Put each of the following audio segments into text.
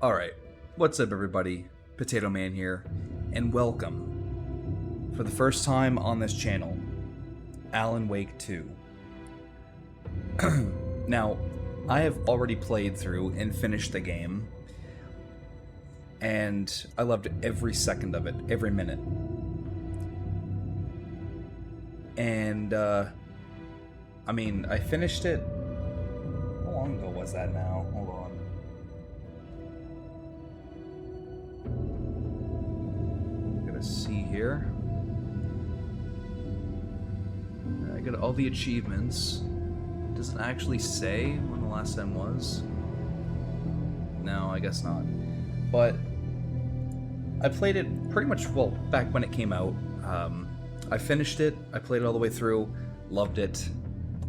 Alright, what's up everybody? Potato Man here, and welcome, for the first time on this channel, Alan Wake 2. Now, I have already played through and finished the game, and I loved every second of it, every minute. And, I mean, I finished it... How long ago was that now? Hold on. See here. I got all the achievements. Does it actually say when the last time was? No, I guess not. But I played it pretty much, well, back when it came out. I finished it, I played it all the way through, loved it,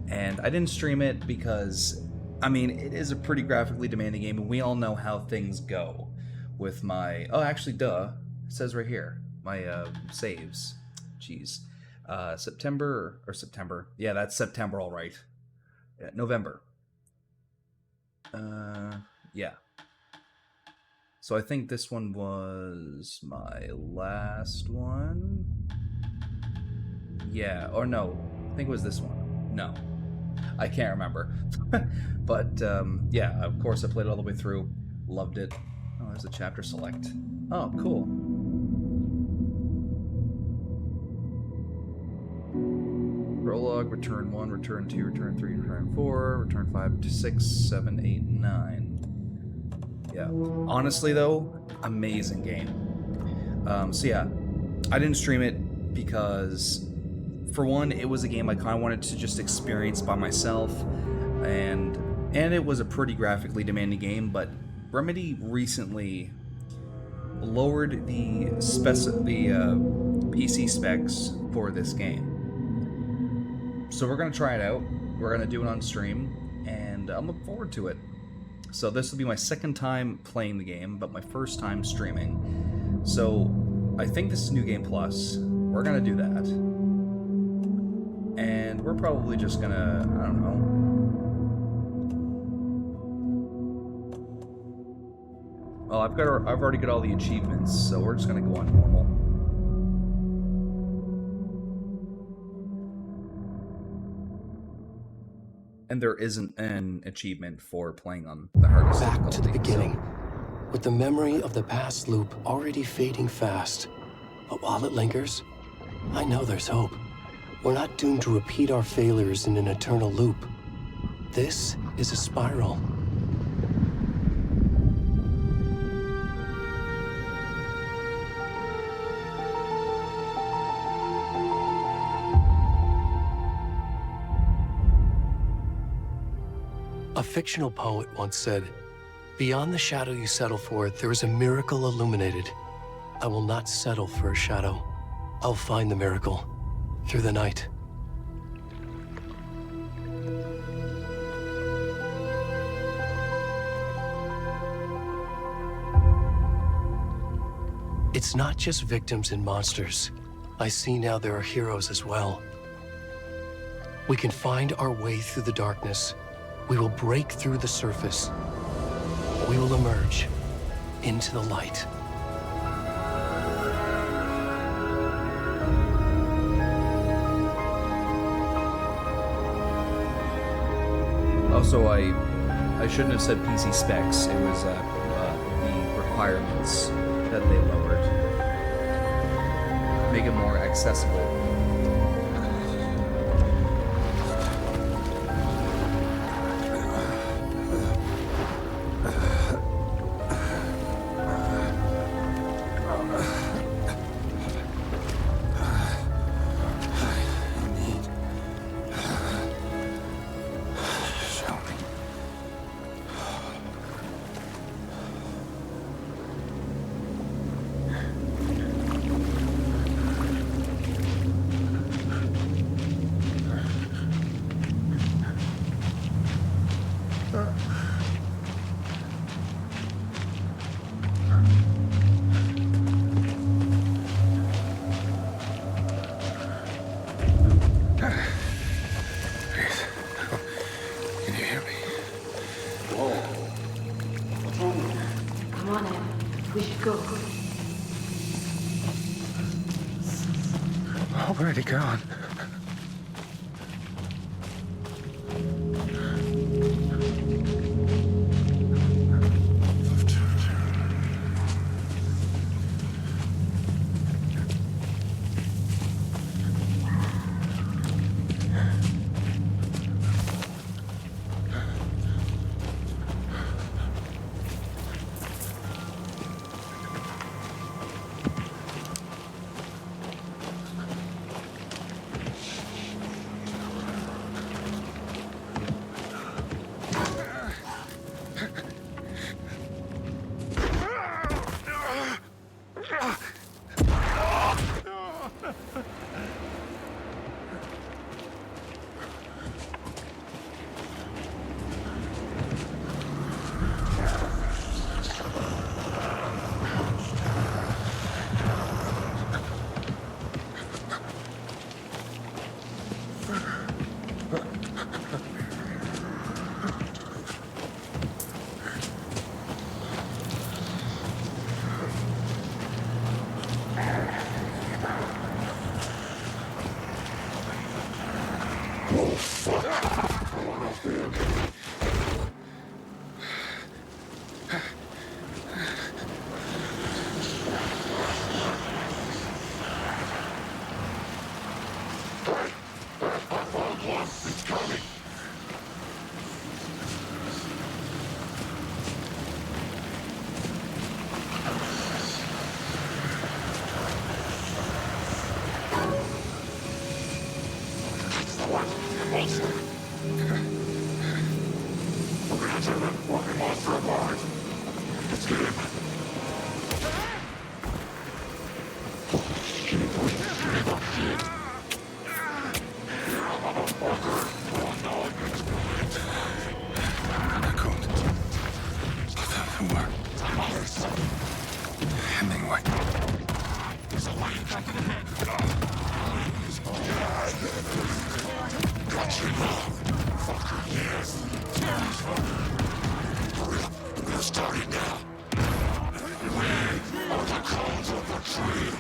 and I didn't stream it because, I mean, it is a pretty graphically demanding game, and we all know how things go with my... Oh, actually, duh. It says right here. My saves. Jeez. September. Yeah, that's September, all right. Yeah, November. Yeah. So I think this one was my last one. Yeah, or no. I think it was this one. No. I can't remember. But, yeah, of course I played it all the way through. Loved it. Oh, there's a chapter select. Oh, cool. Prologue, return 1, return 2, return 3, return 4, return 5, 6, 7, 8, 9. Yeah. Honestly, though, amazing game. So yeah, I didn't stream it because, for one, it was a game I kind of wanted to just experience by myself, and it was a pretty graphically demanding game, but Remedy recently lowered the PC specs for this game. So we're going to try it out, we're going to do it on stream, and I'm looking forward to it. So this will be my second time playing the game, but my first time streaming. So I think this is New Game Plus, we're going to do that. And we're probably just going to, I don't know. Well, I've already got all the achievements, so we're just going to go on normal. And there isn't an achievement for playing on the hardest difficulty. Back to the beginning, with the memory of the past loop already fading fast. But while it lingers, I know there's hope. We're not doomed to repeat our failures in an eternal loop. This is a spiral. A fictional poet once said, "Beyond the shadow you settle for, there is a miracle illuminated. I will not settle for a shadow. I'll find the miracle through the night." It's not just victims and monsters. I see now there are heroes as well. We can find our way through the darkness. We will break through the surface. We will emerge into the light. Also, I shouldn't have said PC specs. It was the requirements that they lowered. Make it more accessible. Come on, Em. We should go. Already gone. Hemingway. We're starting now. On the cones of the tree.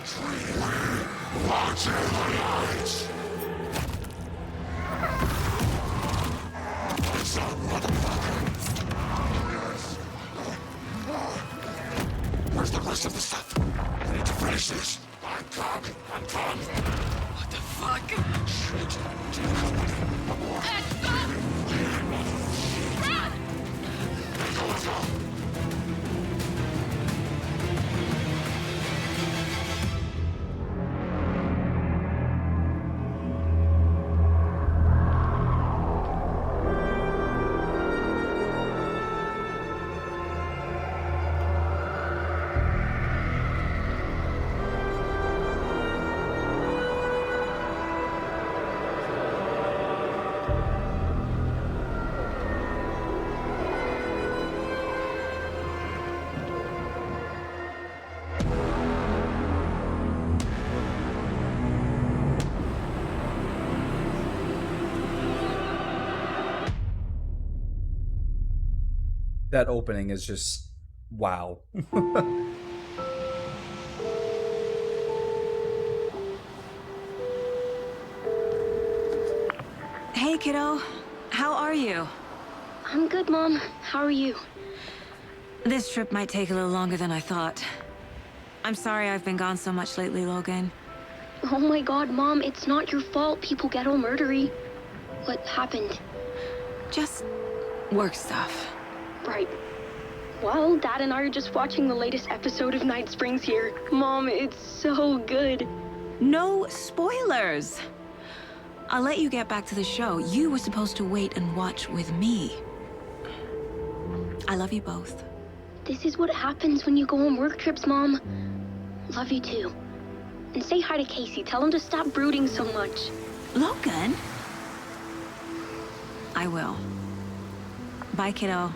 Watch the lights. It's a motherfucker. Where's the rest of the stuff? I need to finish this. I'm coming. What the fuck? Shit. To the company. Stop! Run! Let's go. That opening is just wow. Hey, kiddo. How are you? I'm good, Mom. How are you? This trip might take a little longer than I thought. I'm sorry I've been gone so much lately, Logan. Oh my god, Mom, it's not your fault people get all murdery. What happened? Just work stuff. Right. Well, Dad and I are just watching the latest episode of Night Springs here. Mom, it's so good. No spoilers! I'll let you get back to the show. You were supposed to wait and watch with me. I love you both. This is what happens when you go on work trips, Mom. Love you too. And say hi to Casey. Tell him to stop brooding so much. Logan? I will. Bye, kiddo.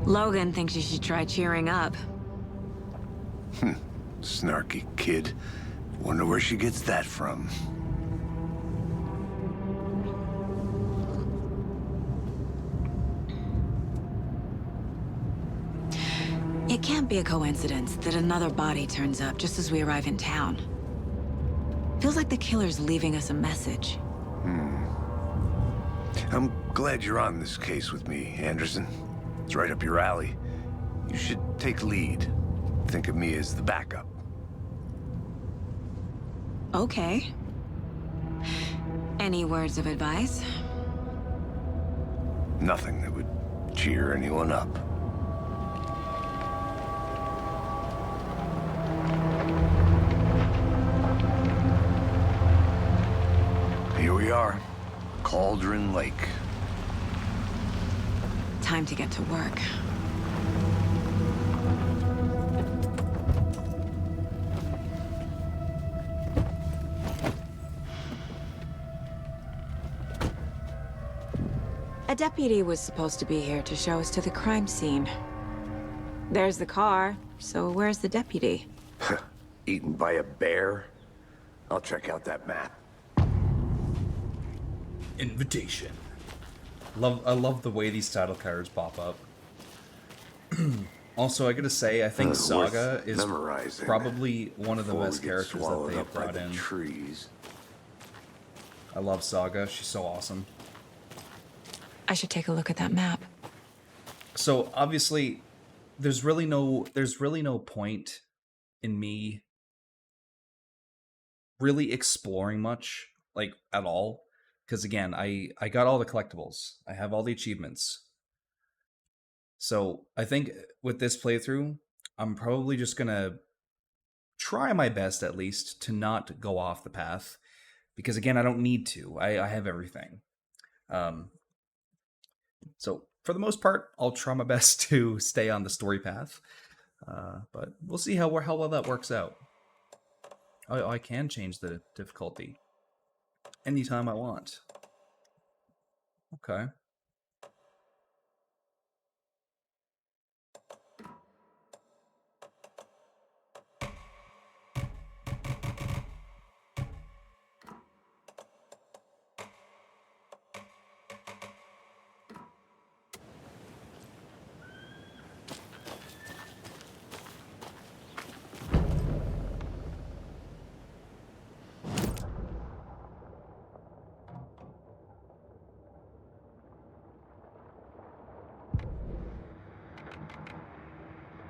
Logan thinks you should try cheering up. Snarky kid. Wonder where she gets that from. can't be a coincidence that another body turns up just as we arrive in town. Feels like the killer's leaving us a message. I'm glad you're on this case with me, Anderson. It's right up your alley. You should take lead. Think of me as the backup. Okay. Any words of advice? Nothing that would cheer anyone up. Here we are, Cauldron Lake. Time to get to work. A deputy was supposed to be here to show us to the crime scene. There's the car, so where's the deputy? Eaten by a bear? I'll check out that map. Invitation. I love the way these title cards pop up. Also, I gotta say, I think Saga is memorizing probably one of the before best we get characters that swallowed they've up by brought the in. trees. I love Saga. She's so awesome. I should take a look at that map. So obviously, there's really no point in me really exploring much, like, at all, because again, I got all the collectibles. I have all the achievements. So I think with this playthrough, I'm probably just gonna try my best, at least, to not go off the path, because again, I don't need to. I have everything. So for the most part, I'll try my best to stay on the story path, but we'll see how well that works out. I can change the difficulty anytime I want. Okay.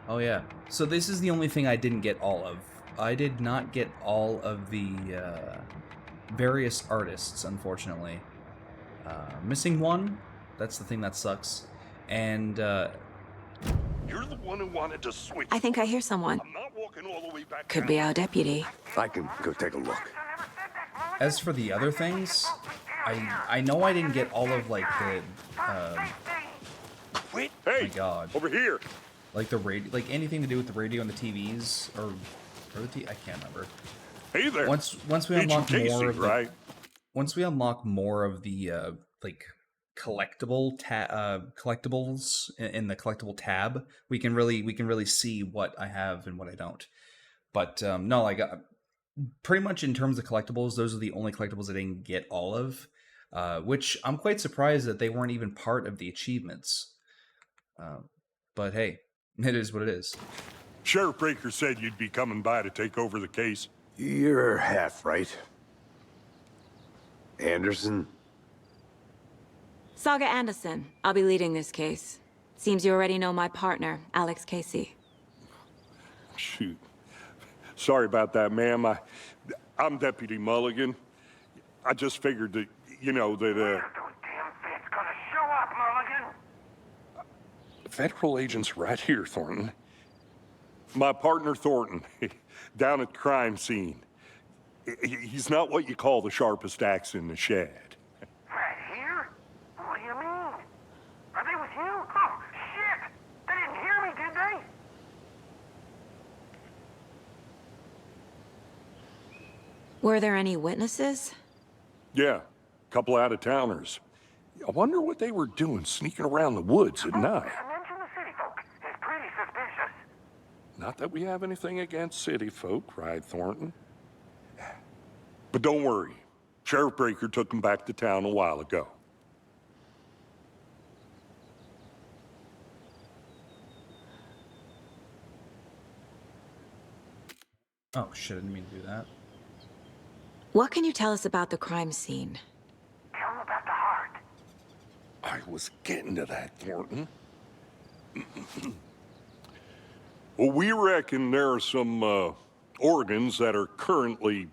Oh yeah. So this is the only thing I didn't get all of. I did not get all of the various artists, unfortunately. Missing one. That's the thing that sucks. And You're the one who wanted to switch. I think I hear someone. I'm not walking all the way back Could down. be our deputy. I can go take a look. as for the other things, I know I didn't get all of, like, the Wait, oh hey, my god, over here. like the radio, like anything to do with the radio and the TVs, or the I can't remember. Hey there. Once we Agent unlock Casey, more of the, right? once we unlock more of the like collectibles in the collectible tab, we can really see what I have and what I don't. But no, like pretty much in terms of collectibles, those are the only collectibles I didn't get all of, which I'm quite surprised that they weren't even part of the achievements. But hey, it is what it is. Sheriff Breaker said you'd be coming by to take over the case. You're half right. Anderson? Saga Anderson. I'll be leading this case. Seems you already know my partner, Alex Casey. Shoot. Sorry about that, ma'am. I'm Deputy Mulligan. I just figured that, you know, that, Those damn feds gonna show up, Mulligan. Federal agents right here, Thornton. My partner, Thornton, down at the crime scene. He's not what you call the sharpest axe in the shed. Right here? What do you mean? Are they with you? Oh, shit! They didn't hear me, did they? Were there any witnesses? Yeah, a couple out-of-towners. I wonder what they were doing sneaking around the woods at night. Mention the city folk. It's pretty suspicious. Not that we have anything against city folk, cried Thornton. But don't worry. Sheriff Breaker took them back to town a while ago. Oh shit, I didn't mean to do that. What can you tell us about the crime scene? Tell him about the heart. I was getting to that, Thornton. Well, we reckon there are some organs that are currently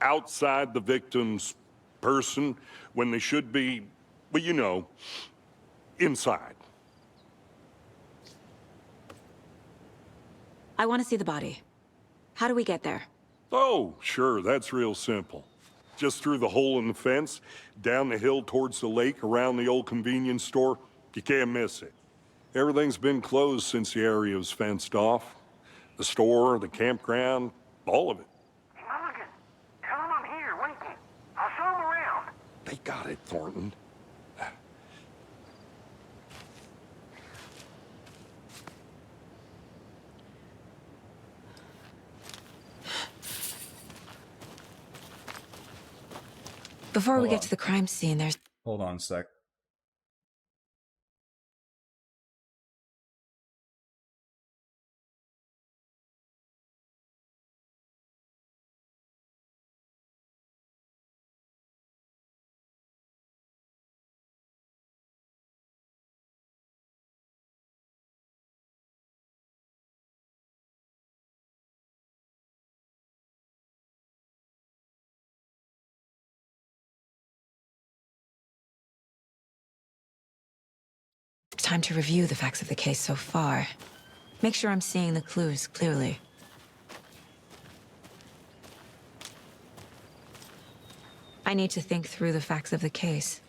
outside the victim's person when they should be, well, you know, inside. I want to see the body. How do we get there? Oh, sure, that's real simple. Just through the hole in the fence, down the hill towards the lake, around the old convenience store. You can't miss it. Everything's been closed since the area was fenced off. The store, the campground, all of it. Hey, Mulligan, tell him I'm here waiting. I'll show him around. They got it, Thornton. Before we Hold get on. to the crime scene, there's... Hold on a sec. time to review the facts of the case so far. Make sure I'm seeing the clues clearly. I need to think through the facts of the case.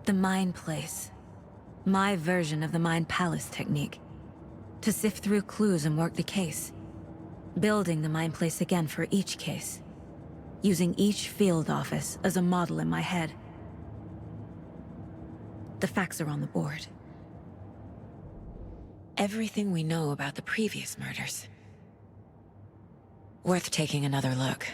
The Mind Place. My version of the Mind Palace technique. To sift through clues and work the case. Building the Mind Place again for each case. Using each field office as a model in my head. The facts are on the board. Everything we know about the previous murders. Worth taking another look.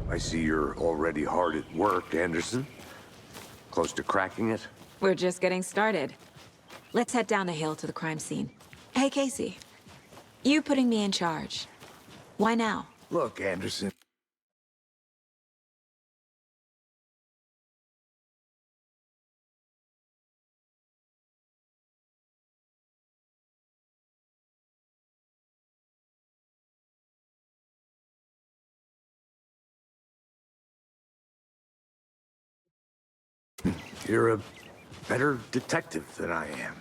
I see you're already hard at work, Anderson. Close to cracking it? We're just getting started. Let's head down the hill to the crime scene. Hey, Casey. You putting me in charge. Why now? Look, Anderson. You're a better detective than I am.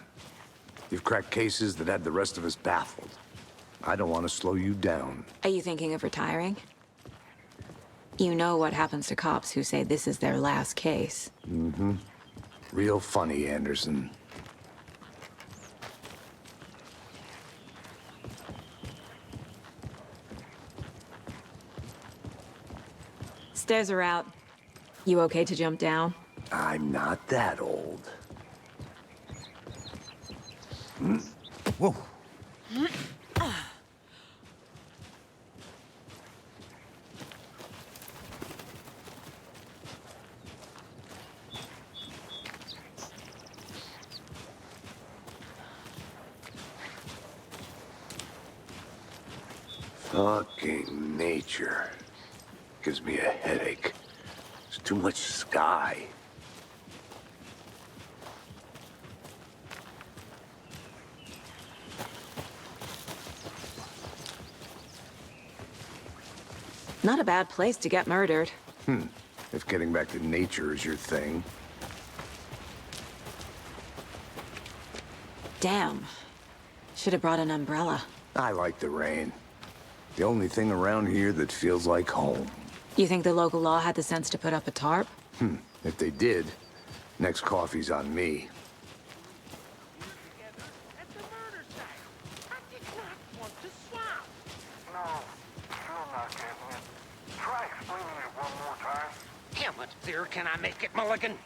You've cracked cases that had the rest of us baffled. I don't want to slow you down. Are you thinking of retiring? You know what happens to cops who say this is their last case. Mm-hmm. Real funny, Anderson. Stairs are out. You okay to jump down? I'm not that old. Whoa. Fucking nature. Gives me a headache. There's too much sky. Not a bad place to get murdered. If getting back to nature is your thing. Damn. Should have brought an umbrella. I like the rain. The only thing around here that feels like home. You think the local law had the sense to put up a tarp? If they did, next coffee's on me. At the murder site. I did not want to swap. No, still not getting it. Try explaining it one more time. How much clearer can I make it, Mulligan?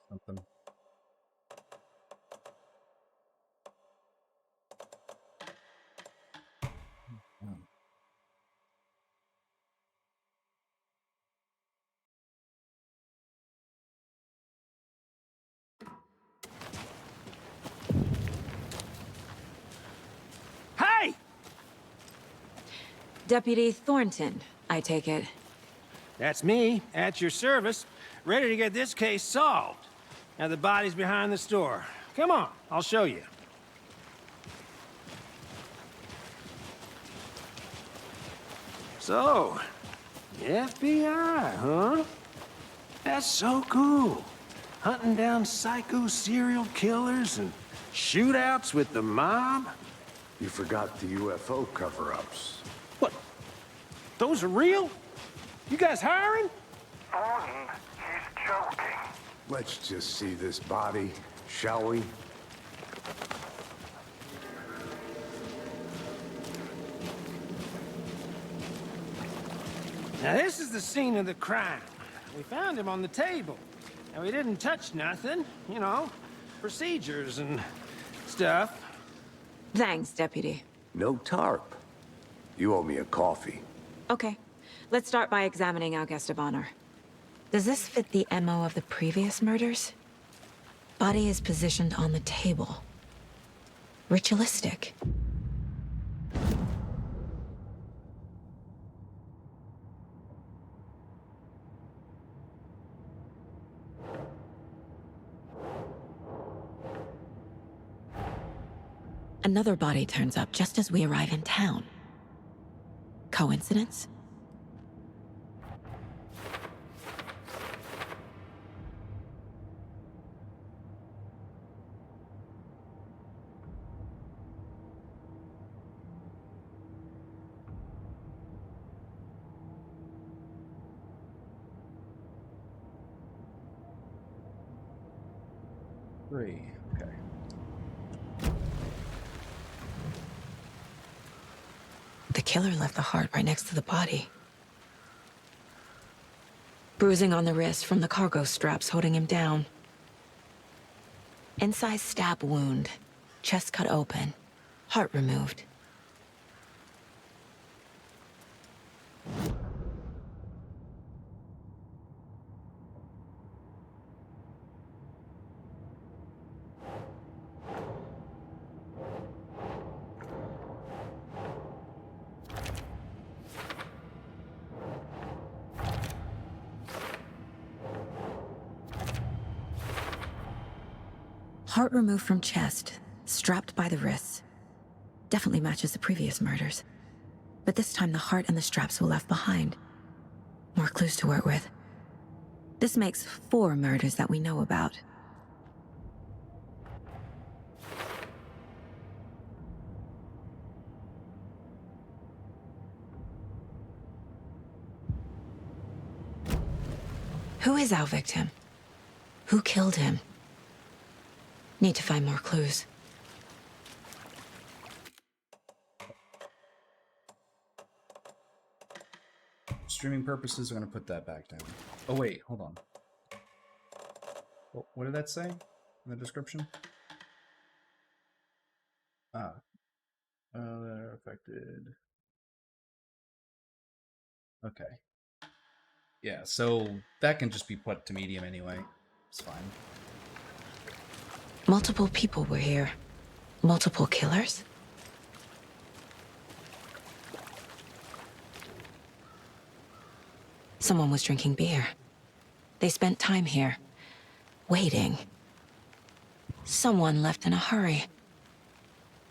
Something. Hey! Deputy Thornton, I take it. That's me, at your service, ready to get this case solved. Now the body's behind the store. Come on, I'll show you. So, the FBI, huh? That's so cool. Hunting down psycho serial killers and shootouts with the mob. You forgot the UFO cover-ups. What? Those are real? You guys hiring? Thornton, he's joking. Let's just see this body, shall we? Now this is the scene of the crime. We found him on the table. Now we didn't touch nothing, you know, procedures and stuff. Thanks, Deputy. No tarp. You owe me a coffee. Okay, let's start by examining our guest of honor. Does this fit the MO of the previous murders? Body is positioned on the table. Ritualistic. Another body turns up just as we arrive in town. Coincidence? Three. Okay. The killer left the heart right next to the body. Bruising on the wrist from the cargo straps holding him down. Incised stab wound. Chest cut open. Heart removed. Heart removed from chest, strapped by the wrists. Definitely matches the previous murders. But this time the heart and the straps were left behind. More clues to work with. This makes 4 murders that we know about. Who is our victim? Who killed him? Need to find more clues. Streaming purposes, I'm going to put that back down. Oh, wait, hold on. What did that say in the description? They're affected. Okay. Yeah, so that can just be put to medium anyway. It's fine. Multiple people were here. Multiple killers? Someone was drinking beer. They spent time here, waiting. Someone left in a hurry.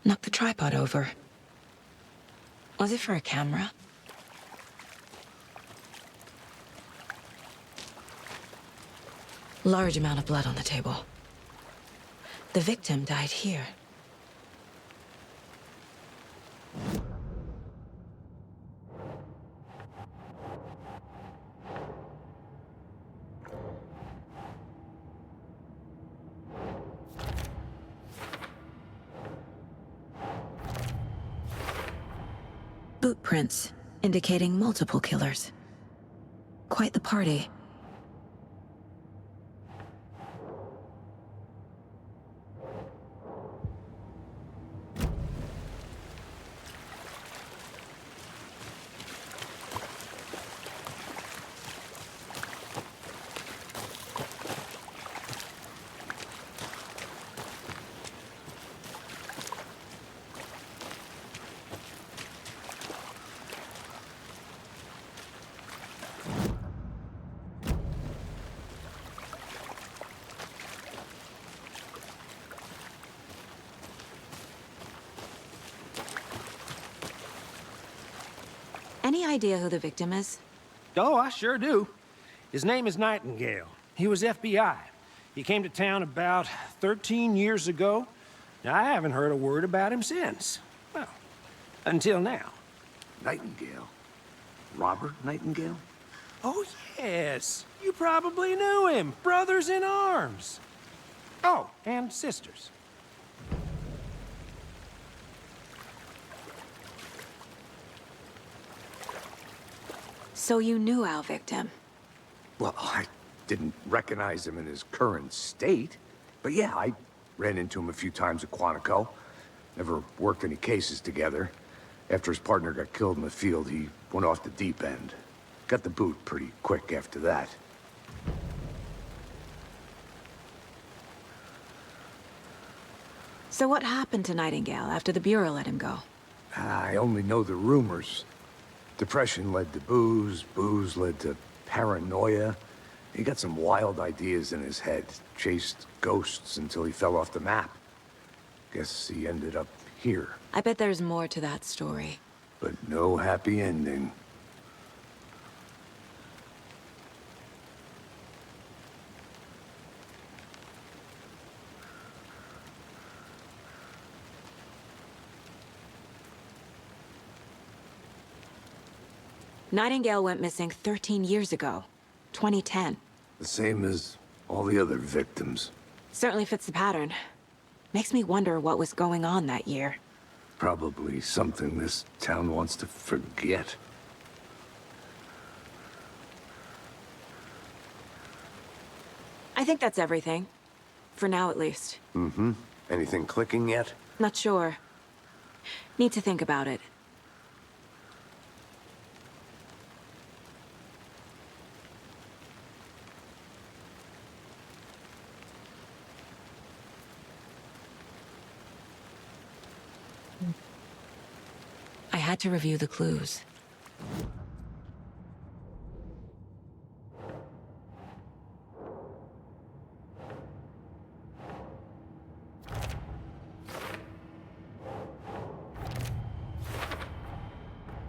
Knocked the tripod over. Was it for a camera? Large amount of blood on the table. The victim died here. boot prints indicating multiple killers. Quite the party. Any idea who the victim is? Oh, I sure do. His name is Nightingale. He was FBI. He came to town about 13 years ago. Now, I haven't heard a word about him since. Well, until now. Nightingale? Robert Nightingale? Oh, yes. You probably knew him. Brothers in arms. Oh, and sisters. So you knew our victim? Well, I didn't recognize him in his current state. But yeah, I ran into him a few times at Quantico. Never worked any cases together. After his partner got killed in the field, he went off the deep end. Got the boot pretty quick after that. So what happened to Nightingale after the Bureau let him go? I only know the rumors. Depression led to booze, booze led to paranoia. He got some wild ideas in his head, chased ghosts until he fell off the map. Guess he ended up here. I bet there's more to that story. But no happy ending. Nightingale went missing 13 years ago, 2010. The same as all the other victims. Certainly fits the pattern. Makes me wonder what was going on that year. Probably something this town wants to forget. I think that's everything. For now, at least. Mm-hmm. Anything clicking yet? Not sure. Need to think about it. I had to review the clues.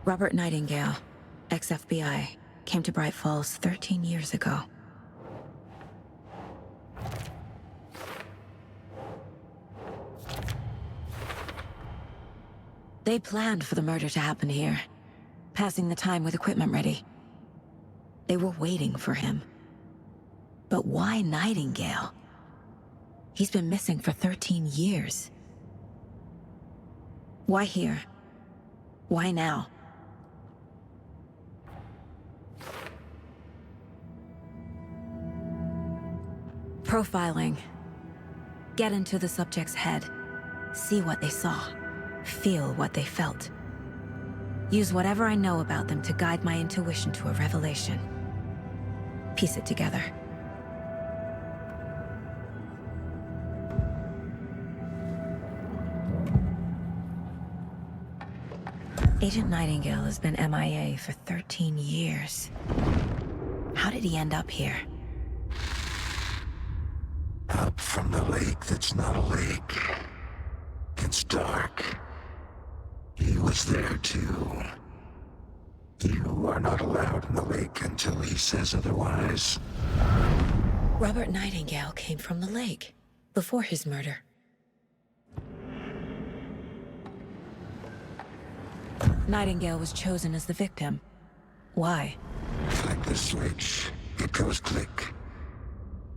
Robert Nightingale, ex-FBI, came to Bright Falls 13 years ago. They planned for the murder to happen here, passing the time with equipment ready. They were waiting for him. But why Nightingale? He's been missing for 13 years. Why here? Why now? Profiling. Get into the subject's head. See what they saw. Feel what they felt. Use whatever I know about them to guide my intuition to a revelation. Piece it together. Agent Nightingale has been MIA for 13 years. How did he end up here? Up from the lake that's not a lake. It's dark. He was there too. You are not allowed in the lake until he says otherwise. Robert Nightingale came from the lake, before his murder. Nightingale was chosen as the victim. Why? Flick the switch. It goes click.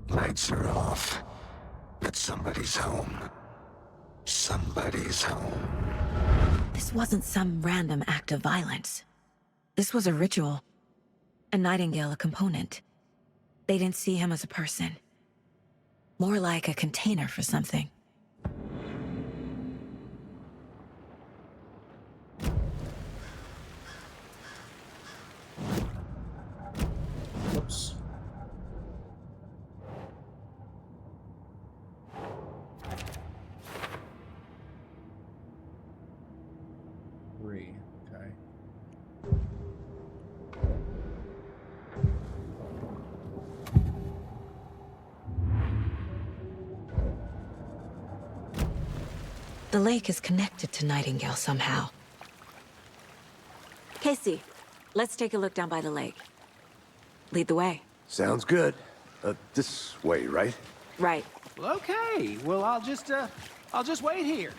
Lights are off. But somebody's home. Somebody's home. This wasn't some random act of violence. This was a ritual. A Nightingale a component. They didn't see him as a person. More like a container for something. Whoops. Three. Okay. The lake is connected to Nightingale somehow. Casey, let's take a look down by the lake. Lead the way. Sounds good. This way, right? Right. Well, okay. Well, I'll just wait here.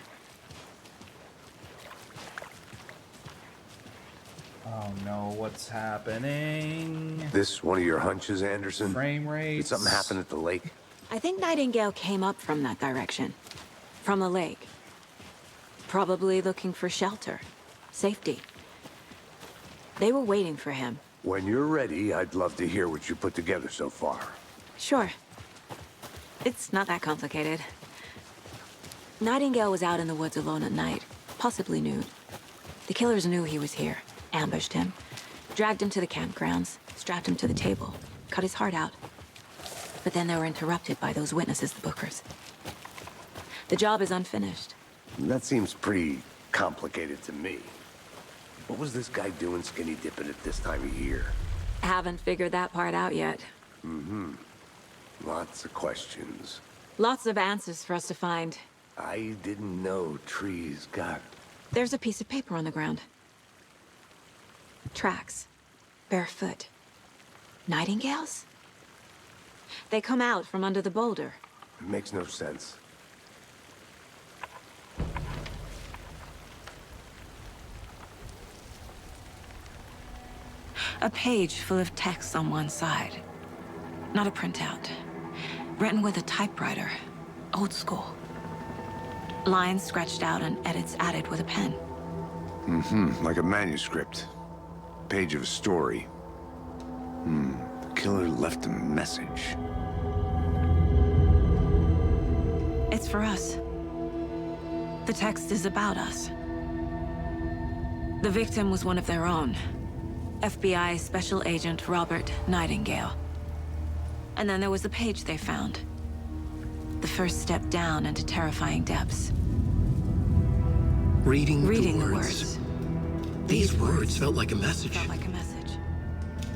Oh no, what's happening? This one of your hunches, Anderson? Frame Did rates. something happen at the lake? I think Nightingale came up from that direction. From the lake. Probably looking for shelter. Safety. They were waiting for him. When you're ready, I'd love to hear what you put together so far. Sure. It's not that complicated. Nightingale was out in the woods alone at night, possibly nude. The killers knew he was here, ambushed him, dragged him to the campgrounds, strapped him to the table, cut his heart out. But then they were interrupted by those witnesses, the Bookers. The job is unfinished. That seems pretty complicated to me. What was this guy doing skinny dipping at this time of year? Haven't figured that part out yet. Lots of questions. Lots of answers for us to find. I didn't know trees got... There's a piece of paper on the ground. Tracks. Barefoot. Nightingales? They come out from under the boulder. It makes no sense. A page full of text on one side. Not a printout. Written with a typewriter. Old school. Lines scratched out and edits added with a pen. Like a manuscript. Page of a story. The killer left a message. It's for us. The text is about us. The victim was one of their own. FBI Special Agent Robert Nightingale. And then there was the page they found. The first step down into terrifying depths. Reading The the words. These words felt like a message. Felt like a message.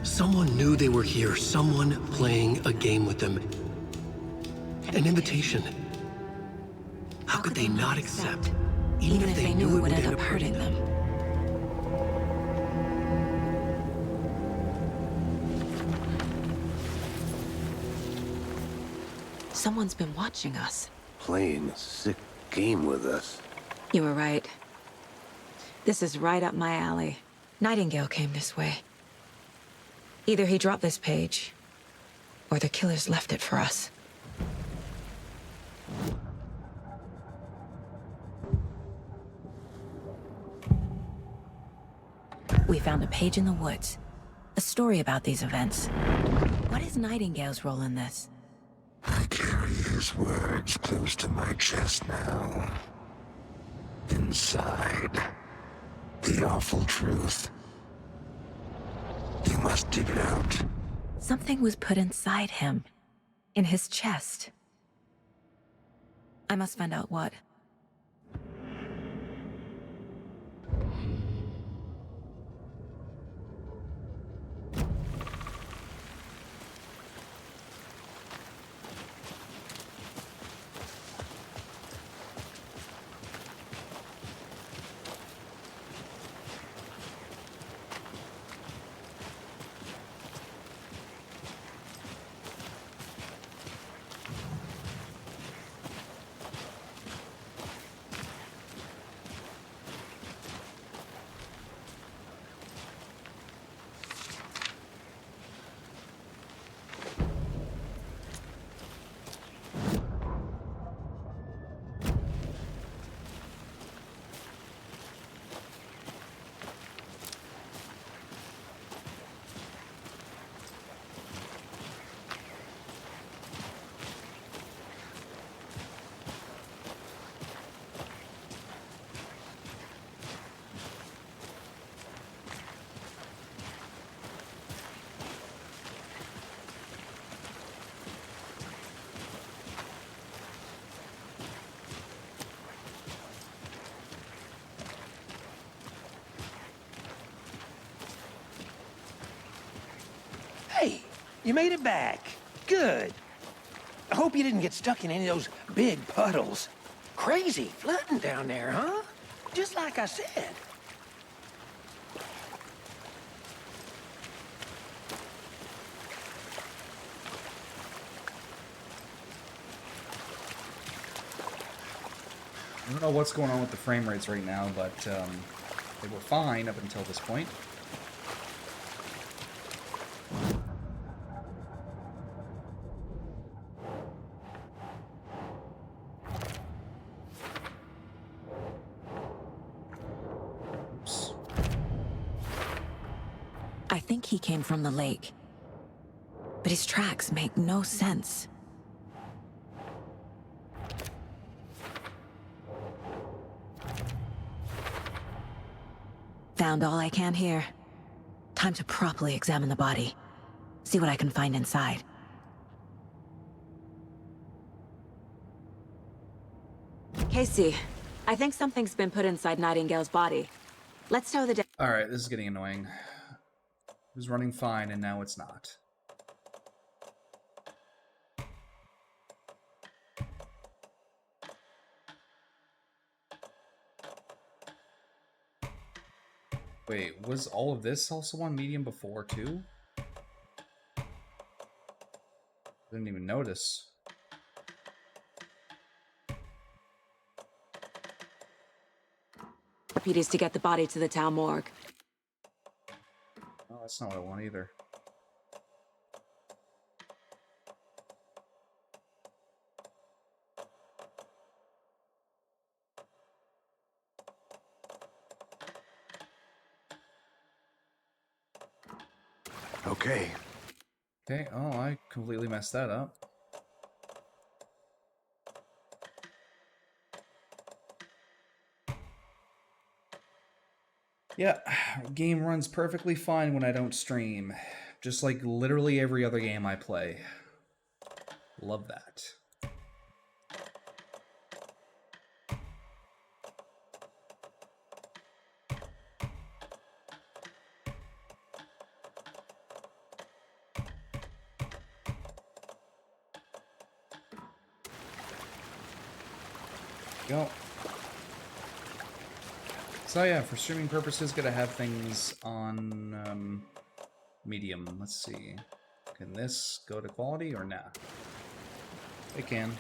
Someone knew they were here, someone playing a game with them. An invitation. How could they not accept, even if they knew it would end up hurting them? Someone's been watching us. Playing a sick game with us. You were right. This is right up my alley. Nightingale came this way. Either he dropped this page, or the killers left it for us. We found a page in the woods. A story about these events. What is Nightingale's role in this? I carry his words close to my chest now. Inside, the awful truth. You must dig it out. Something was put inside him. In his chest. I must find out what. Hey, you made it back. Good. I hope you didn't get stuck in any of those big puddles. Crazy flooding down there, huh? Just like I said. I don't know what's going on with the frame rates right now, but they were fine up until this point. Oops. I think he came from the lake. But his tracks make no sense. Found all I can here. Time to properly examine the body. See what I can find inside. Casey, I think something's been put inside Nightingale's body. Let's tow the Alright, this is getting annoying. It was running fine, and now it's not. Wait, was all of this also on medium before, too? Didn't even notice. deputies to get the body to the town morgue. Oh, that's not what I want either. Okay. Okay, oh, I completely messed that up. Yeah, game runs perfectly fine when I don't stream. Just like literally every other game I play. Love that. Go. So yeah, for streaming purposes, gotta have things on medium. Let's see. Can this go to quality or nah? It can.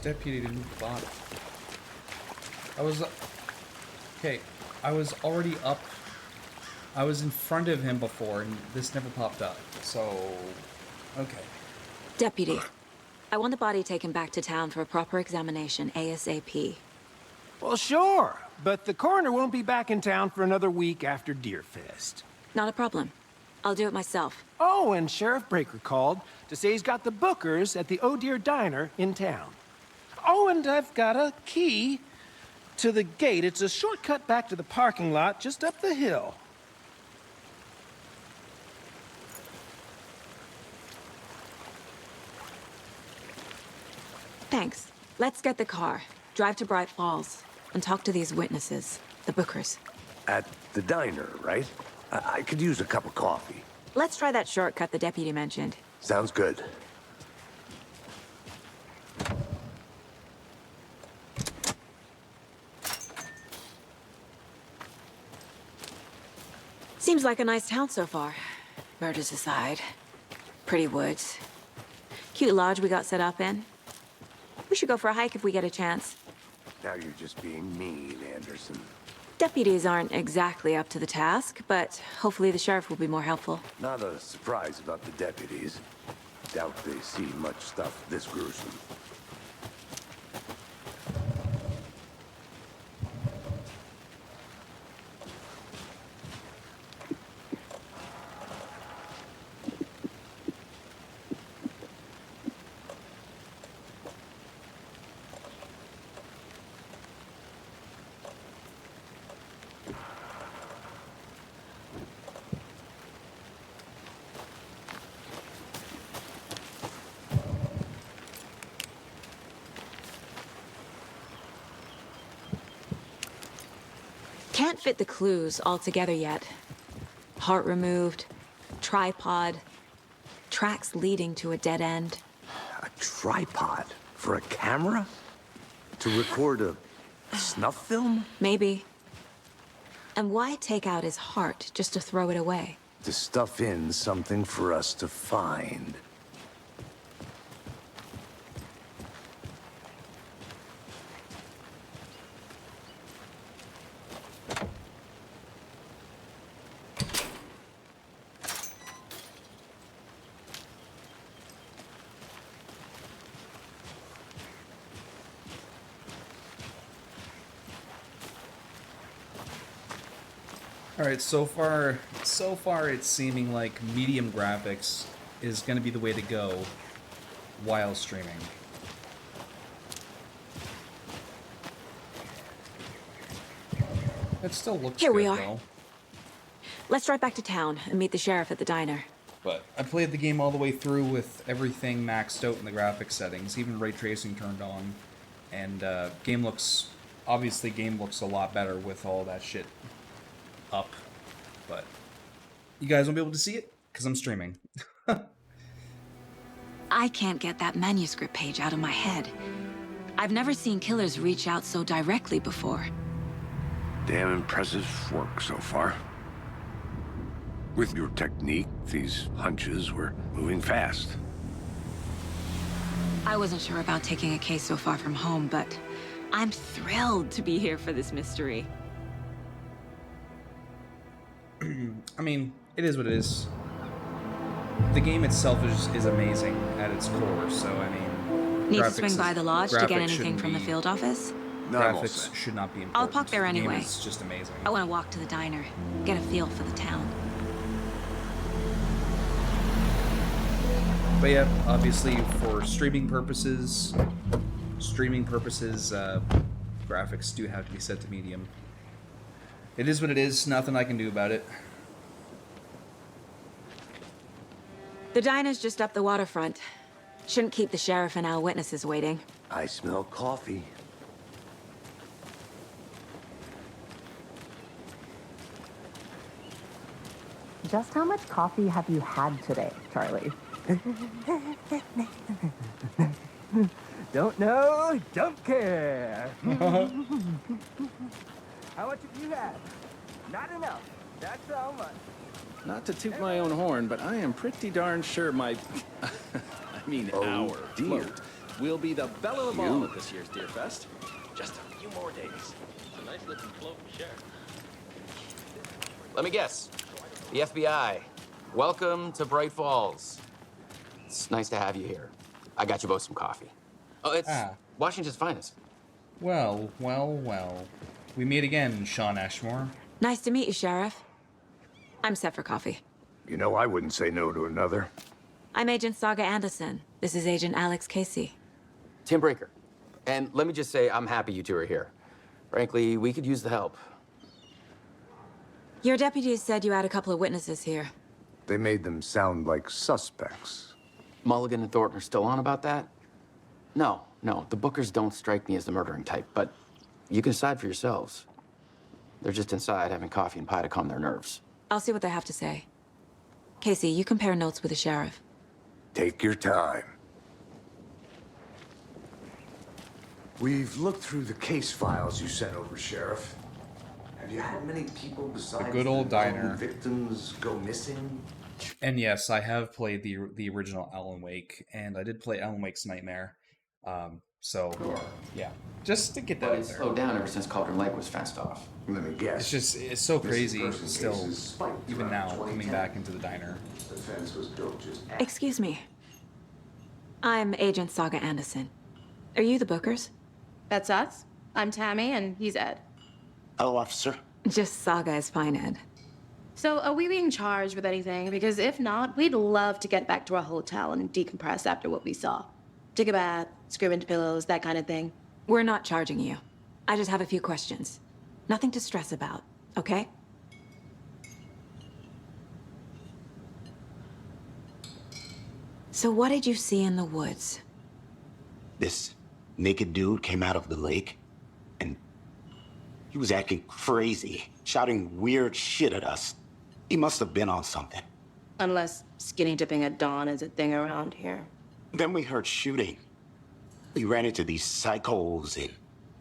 Deputy didn't bot. I was okay. I was already up. I was in front of him before, and this never popped up. So, okay. Deputy, I want the body taken back to town for a proper examination ASAP. Well, sure, but the coroner won't be back in town for another week after Deerfest. Not a problem. I'll do it myself. Oh, and Sheriff Breaker called to say he's got the Bookers at the Oh Deer Diner in town. Oh, and I've got a key to the gate. It's a shortcut back to the parking lot just up the hill. Thanks. Let's get the car, drive to Bright Falls, and talk to these witnesses, the Bookers. At the diner, right? I could use a cup of coffee. Let's try that shortcut the deputy mentioned. Sounds good. Seems like a nice town so far. Murders aside. Pretty woods. Cute lodge we got set up in. We should go for a hike if we get a chance. Now you're just being mean, Anderson. Deputies aren't exactly up to the task, but hopefully the sheriff will be more helpful. Not a surprise about the deputies. doubt they see much stuff this gruesome. Can't fit the clues all together yet. Heart removed, tripod, tracks leading to a dead end. A tripod? For a camera? To record a snuff film? Maybe. And why take out his heart just to throw it away? To stuff in something for us to find. All right, so far it's seeming like medium graphics is going to be the way to go while streaming. It still looks Here good, we are. though. Let's drive back to town and meet the sheriff at the diner. But I played the game all the way through with everything maxed out in the graphics settings, even ray tracing turned on, and game looks a lot better with all that shit up. But you guys won't be able to see it because I'm streaming. I can't get that manuscript page out of my head. I've never seen killers reach out so directly before. Damn impressive work so far. With your technique, these hunches were moving fast. I wasn't sure about taking a case so far from home, but I'm thrilled to be here for this mystery. I mean, it is what it is. The game itself is amazing at its core, so I mean... Need to swing by the lodge to get anything from the be- field office? Graphics should not be important. I'll park there anyway. The game is just amazing. I want to walk to the diner, get a feel for the town. But yeah, obviously for streaming purposes, graphics do have to be set to medium. It is what it is, nothing I can do about it. The diner's just up the waterfront. Shouldn't keep the sheriff and our witnesses waiting. I smell coffee. Just how much coffee have you had today, Charlie? Don't know, don't care. How much have you had? Not enough. That's how much. Not to toot my own horn, but I am pretty darn sure my... I mean, our float will be the belle of the ball at this year's Deer Fest. Just a few more days. It's a nice looking float, sure. Let me guess. The FBI. Welcome to Bright Falls. It's nice to have you here. I got you both some coffee. Oh, it's Washington's finest. Well, well, well. We meet again, Sean Ashmore. Nice to meet you, Sheriff. I'm set for coffee. You know, I wouldn't say no to another. I'm Agent Saga Anderson. This is Agent Alex Casey. Tim Breaker. And let me just say, I'm happy you two are here. Frankly, we could use the help. Your deputies said you had a couple of witnesses here. They made them sound like suspects. Mulligan and Thornton are still on about that? No, the Bookers don't strike me as the murdering type, but you can decide for yourselves. They're just inside having coffee and pie to calm their nerves. I'll see what they have to say. Casey, you compare notes with the sheriff. Take your time. We've looked through the case files you sent over, Sheriff. Have you had many people besides The good old diner. victims go missing? And yes, I have played the original Alan Wake, and I did play Alan Wake's Nightmare. So, yeah. Just to get that But out it's there. slowed down ever since Cauldron Lake was fenced off. Let me guess. It's so crazy Missing person still, cases spiked even around now, coming 2010. back into the diner. The fence was built just Excuse me. I'm Agent Saga Anderson. Are you the Bookers? That's us. I'm Tammy, and he's Ed. Hello, officer. Just Saga is fine, Ed. So, are we being charged with anything? Because if not, we'd love to get back to our hotel and decompress after what we saw. Take a bath, scream into pillows, that kind of thing. We're not charging you. I just have a few questions. Nothing to stress about, okay? So what did you see in the woods? This naked dude came out of the lake, and he was acting crazy, shouting weird shit at us. He must have been on something. Unless skinny dipping at dawn is a thing around here. Then we heard shooting. We ran into these psychos in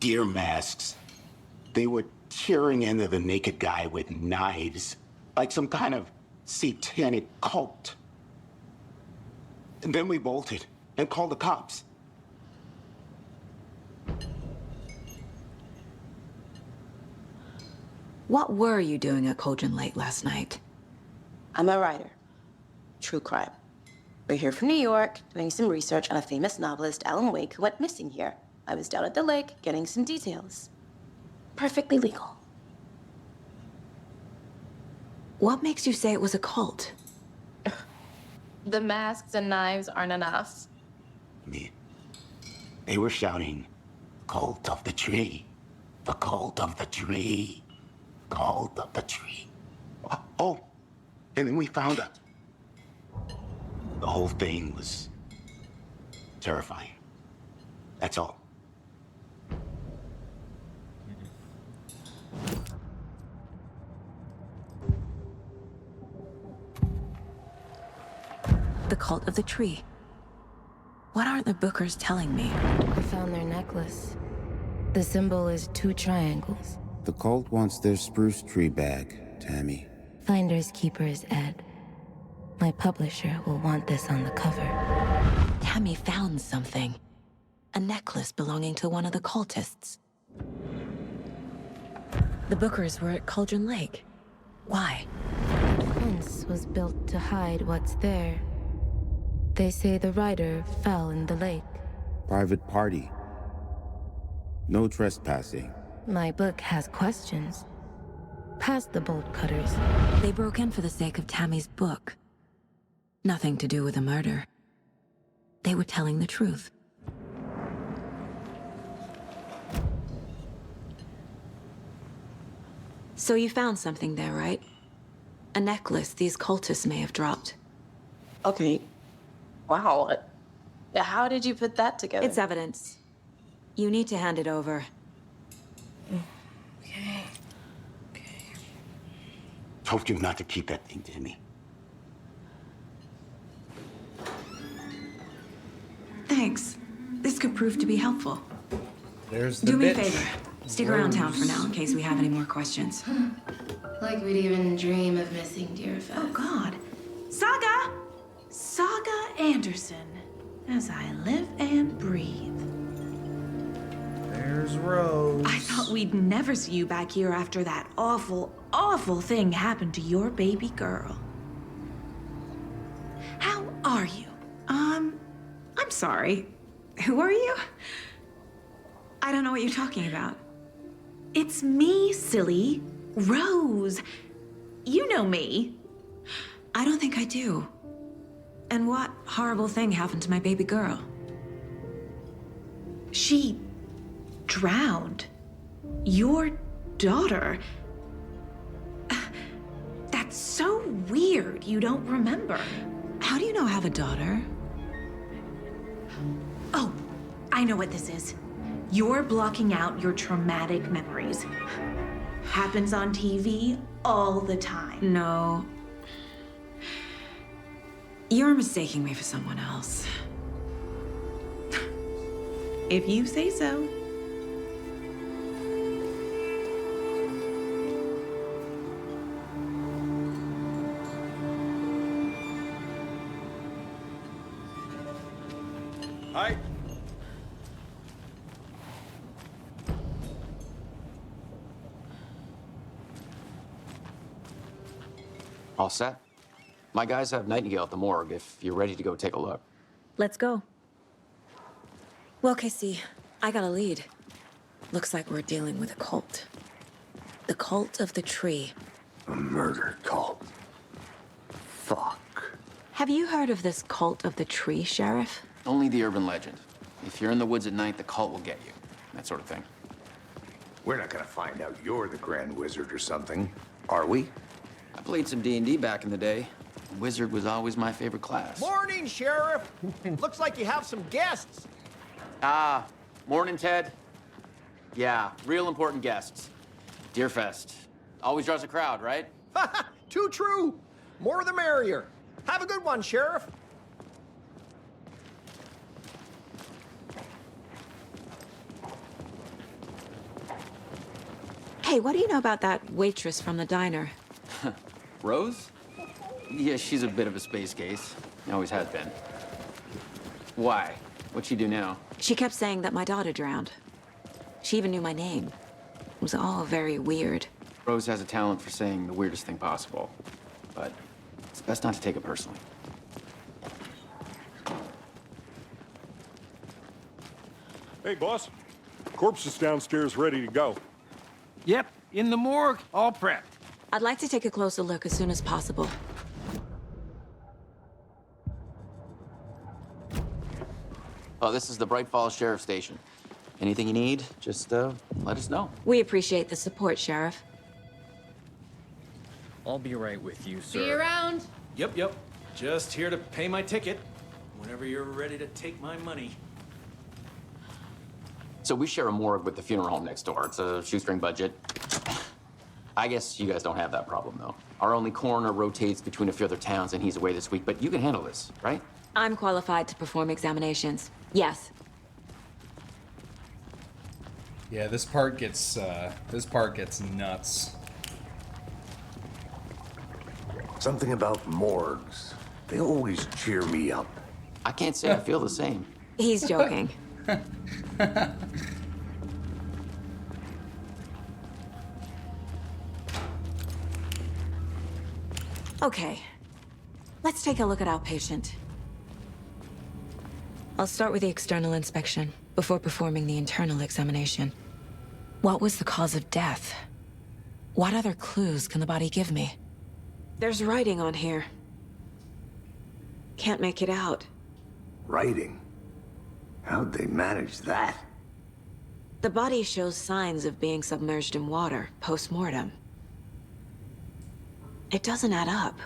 deer masks. They were tearing into the naked guy with knives, like some kind of satanic cult. And then we bolted and called the cops. What were you doing at Cauldron Lake last night? I'm a writer. True crime. We're here from New York, doing some research on a famous novelist, Alan Wake, who went missing here. I was down at the lake, getting some details. Perfectly legal. What makes you say it was a cult? The masks and knives aren't enough. They were shouting, "Cult of the tree, the cult of the tree, cult of the tree." Oh, and then we found out. The whole thing was terrifying. That's all. The cult of the tree. What aren't the Bookers telling me? I found their necklace. The symbol is 2 triangles. The cult wants their spruce tree back, Tammy. Finders keepers, Ed. My publisher will want this on the cover. Tammy found something. A necklace belonging to one of the cultists. The Bookers were at Cauldron Lake. Why? The fence was built to hide what's there. They say the rider fell in the lake. Private party. No trespassing. My book has questions. Past the bolt cutters. They broke in for the sake of Tammy's book. Nothing to do with a murder. They were telling the truth. So you found something there, right? A necklace these cultists may have dropped. Okay. Wow. How did you put that together? It's evidence. You need to hand it over. Okay. Told you not to keep that thing, Tammy. Thanks. This could prove to be helpful. There's the Do me a bitch. favor. Stick around town for now in case we have any more questions. Like we'd even dream of missing Deerfest. Oh, God. Saga! Saga Anderson. As I live and breathe. There's Rose. I thought we'd never see you back here after that awful, awful thing happened to your baby girl. How are you? I'm sorry. Who are you? I don't know what you're talking about. It's me, silly. Rose. You know me. I don't think I do. And what horrible thing happened to my baby girl? She drowned. Your daughter. That's so weird you don't remember. How do you know I have a daughter? Oh, I know what this is. You're blocking out your traumatic memories. Happens on TV all the time. No. You're mistaking me for someone else. If you say so. Hi. All set? My guys have Nightingale at the morgue if you're ready to go take a look. Let's go. Well, Casey, I got a lead. Looks like we're dealing with a cult. The Cult of the Tree. A murder cult. Fuck. Have you heard of this Cult of the Tree, Sheriff? Only the urban legend. If you're in the woods at night, the cult will get you. That sort of thing. We're not gonna find out you're the Grand Wizard or something, are we? I played some D&D back in the day. Wizard was always my favorite class. Morning, Sheriff. Looks like you have some guests. Ah, morning, Ted. Yeah, real important guests. Deerfest. Always draws a crowd, right? Too true. More the merrier. Have a good one, Sheriff. Hey, what do you know about that waitress from the diner? Rose? Yeah, she's a bit of a space case. Always has been. Why? What'd she do now? She kept saying that my daughter drowned. She even knew my name. It was all very weird. Rose has a talent for saying the weirdest thing possible. But it's best not to take it personally. Hey, boss. Corpse is downstairs ready to go. Yep, in the morgue, all prepped. I'd like to take a closer look as soon as possible. Oh, this is the Bright Falls Sheriff Station. Anything you need, just let us know. We appreciate the support, Sheriff. I'll be right with you, sir. See you around. Yep. Just here to pay my ticket. Whenever you're ready to take my money. So we share a morgue with the funeral home next door. It's a shoestring budget. I guess you guys don't have that problem, though. Our only coroner rotates between a few other towns, and he's away this week, but you can handle this, right? I'm qualified to perform examinations. Yes. Yeah, this part gets nuts. Something about morgues. They always cheer me up. I can't say I feel the same. He's joking. Okay. Let's take a look at our patient. I'll start with the external inspection before performing the internal examination. What was the cause of death? What other clues can the body give me? There's writing on here. Can't make it out. Writing? How'd they manage that? The body shows signs of being submerged in water post-mortem. It doesn't add up.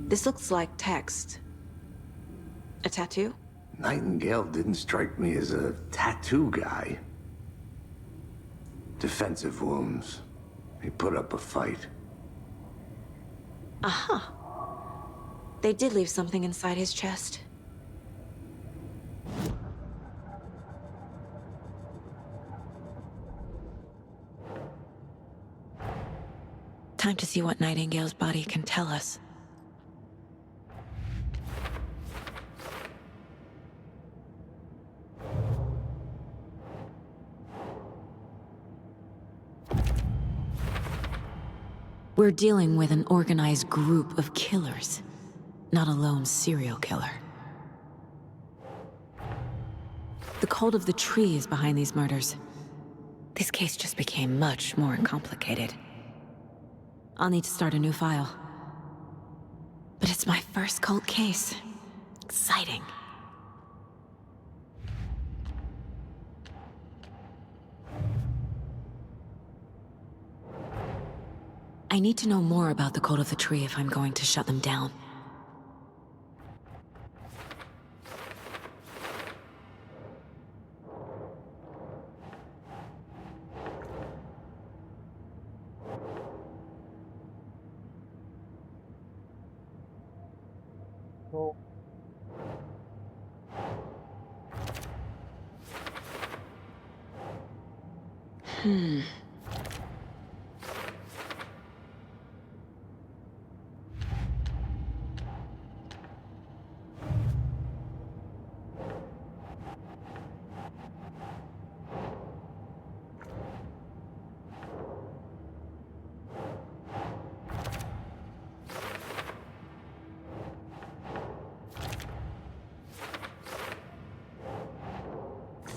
This looks like text. A tattoo? Nightingale didn't strike me as a tattoo guy. Defensive wounds. He put up a fight. Aha. They did leave something inside his chest. Time to see what Nightingale's body can tell us. We're dealing with an organized group of killers, not a lone serial killer. The Cult of the Tree is behind these murders. This case just became much more complicated. I'll need to start a new file. But it's my first cult case. Exciting. I need to know more about the Cult of the Tree if I'm going to shut them down.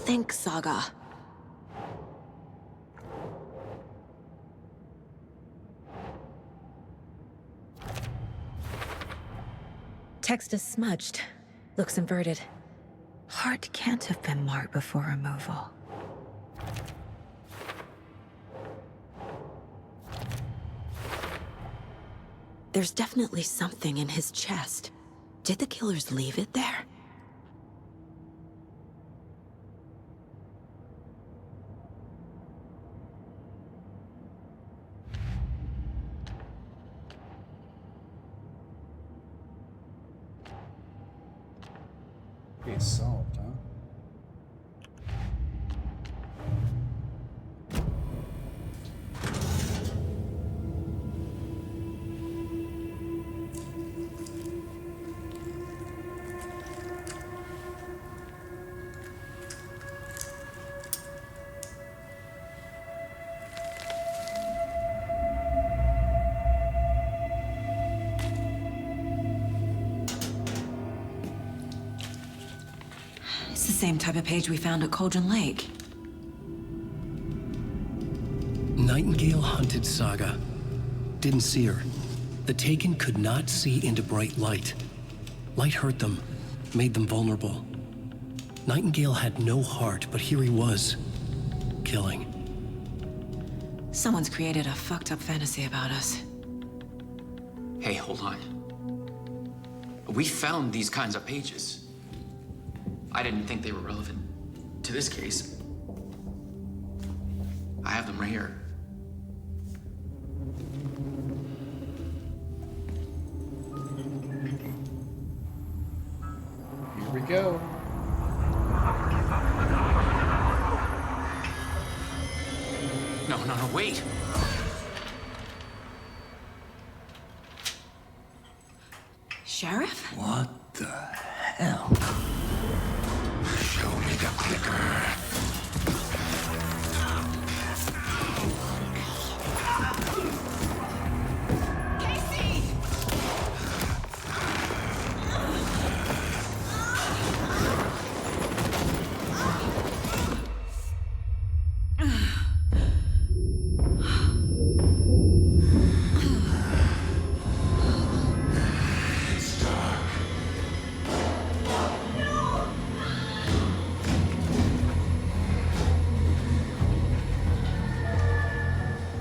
think saga. Text is smudged. Looks inverted. Heart can't have been marked before removal. There's definitely something in his chest. Did the killers leave it there? Case solved, huh? It's the same type of page we found at Cauldron Lake. Nightingale hunted Saga. Didn't see her. The Taken could not see into bright light. Light hurt them, made them vulnerable. Nightingale had no heart, but here he was, killing. Someone's created a fucked up fantasy about us. Hey, hold on. We found these kinds of pages. I didn't think they were relevant to this case. I have them right here. Here we go. No, wait. Sheriff? What the hell? Show me the clicker.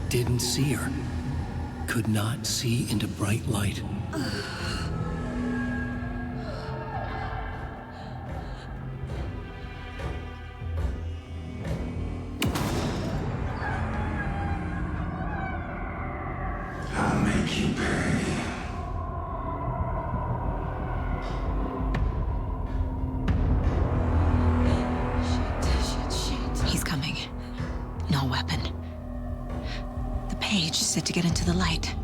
Didn't see her. Could not see into bright light. I'll make you pay. He's coming. No weapon. The page said to get into the light.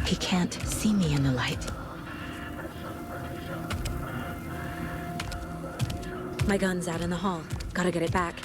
He can't see me in the light. My gun's out in the hall. Gotta get it back.